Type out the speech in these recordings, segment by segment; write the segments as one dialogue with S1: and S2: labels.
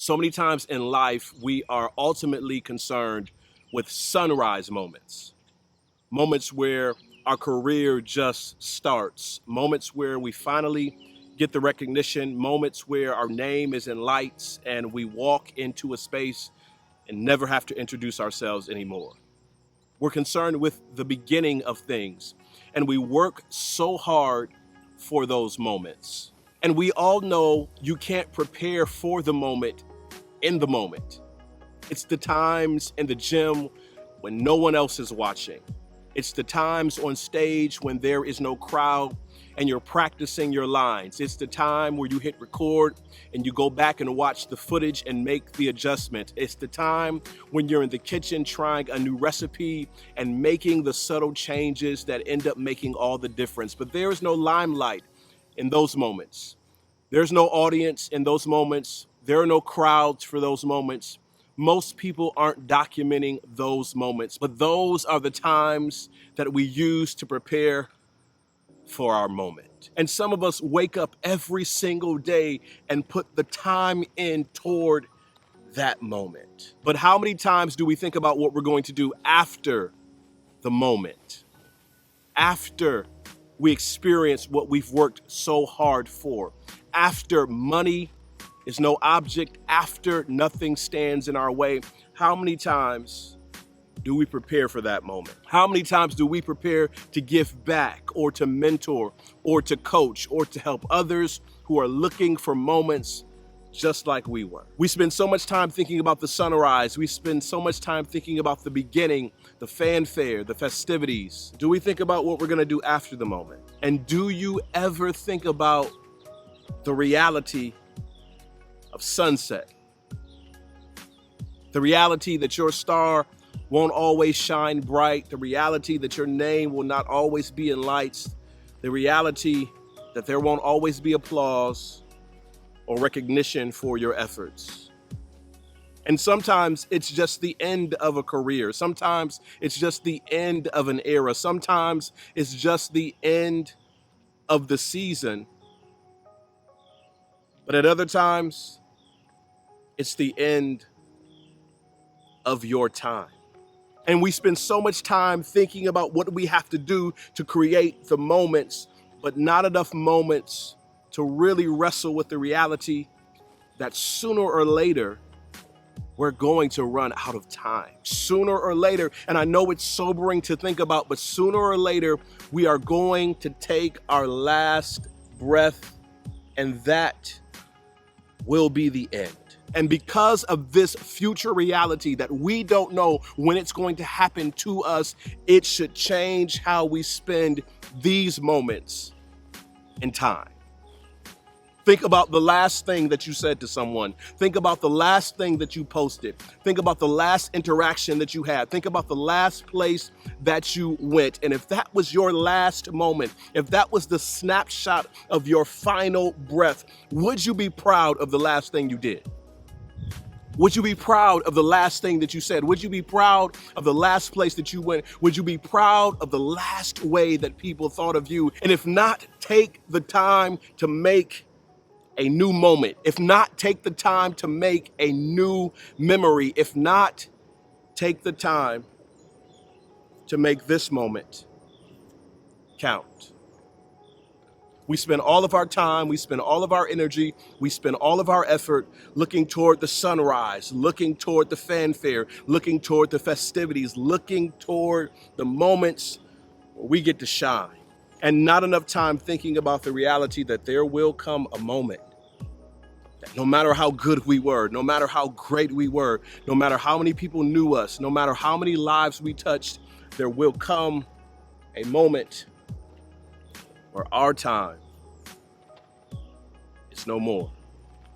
S1: So many times in life, we are ultimately concerned with sunrise moments, moments where our career just starts, moments where we finally get the recognition, moments where our name is in lights and we walk into a space and never have to introduce ourselves anymore. We're concerned with the beginning of things, and we work so hard for those moments. And we all know you can't prepare for the moment in the moment. It's the times in the gym when no one else is watching. It's the times on stage when there is no crowd and you're practicing your lines. It's the time where you hit record and you go back and watch the footage and make the adjustment. It's the time when you're in the kitchen trying a new recipe and making the subtle changes that end up making all the difference. But there is no limelight in those moments. There's no audience in those moments. There are no crowds for those moments. Most people aren't documenting those moments, but those are the times that we use to prepare for our moment. And some of us wake up every single day and put the time in toward that moment. But how many times do we think about what we're going to do after the moment? After we experience what we've worked so hard for? After money is no object, after nothing stands in our way? How many times do we prepare for that moment? How many times do we prepare to give back or to mentor or to coach or to help others who are looking for moments just like we were? We spend so much time thinking about the sunrise. We spend so much time thinking about the beginning, the fanfare, the festivities. Do we think about what we're gonna do after the moment? And do you ever think about the reality of sunset? The reality that your star won't always shine bright. The reality that your name will not always be in lights. The reality that there won't always be applause or recognition for your efforts. And sometimes it's just the end of a career. Sometimes it's just the end of an era. Sometimes it's just the end of the season. But at other times, it's the end of your time. And we spend so much time thinking about what we have to do to create the moments, but not enough moments to really wrestle with the reality that sooner or later, we're going to run out of time. Sooner or later, and I know it's sobering to think about, but sooner or later, we are going to take our last breath, and that will be the end. And because of this future reality that we don't know when it's going to happen to us, it should change how we spend these moments in time. Think about the last thing that you said to someone. Think about the last thing that you posted. Think about the last interaction that you had. Think about the last place that you went. And if that was your last moment, if that was the snapshot of your final breath, would you be proud of the last thing you did? Would you be proud of the last thing that you said? Would you be proud of the last place that you went? Would you be proud of the last way that people thought of you? And if not, take the time to make a new moment. If not, take the time to make a new memory. If not, take the time to make this moment count. We spend all of our time, we spend all of our energy, we spend all of our effort looking toward the sunrise, looking toward the fanfare, looking toward the festivities, looking toward the moments where we get to shine. And not enough time thinking about the reality that there will come a moment that no matter how good we were, no matter how great we were, no matter how many people knew us, no matter how many lives we touched, there will come a moment where our time is no more.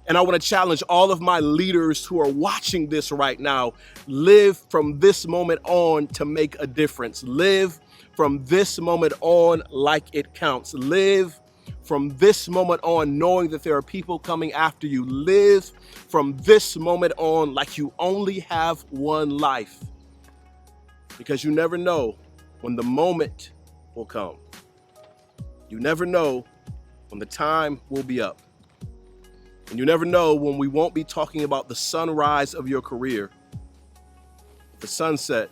S1: And I want to challenge all of my leaders who are watching this right now. Live from this moment on to make a difference. Live from this moment on like it counts. Live from this moment on knowing that there are people coming after you. Live from this moment on like you only have one life, because you never know when the moment will come. You never know when the time will be up. And you never know when we won't be talking about the sunrise of your career, the sunset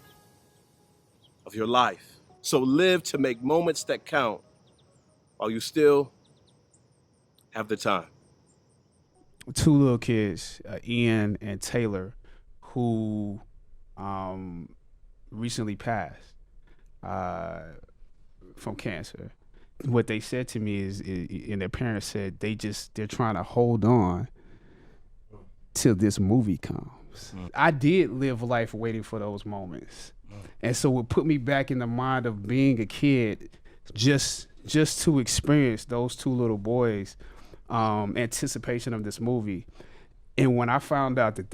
S1: of your life. So live to make moments that count while you still have the time.
S2: Two little kids, Ian and Taylor, who recently passed uh, from cancer. What they said to me and their parents said they're trying to hold on till this movie comes. I did live life waiting for those moments, and so it put me back in the mind of being a kid, just to experience those two little boys' anticipation of this movie. And when I found out that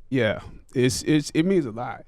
S2: yeah, it means a lot.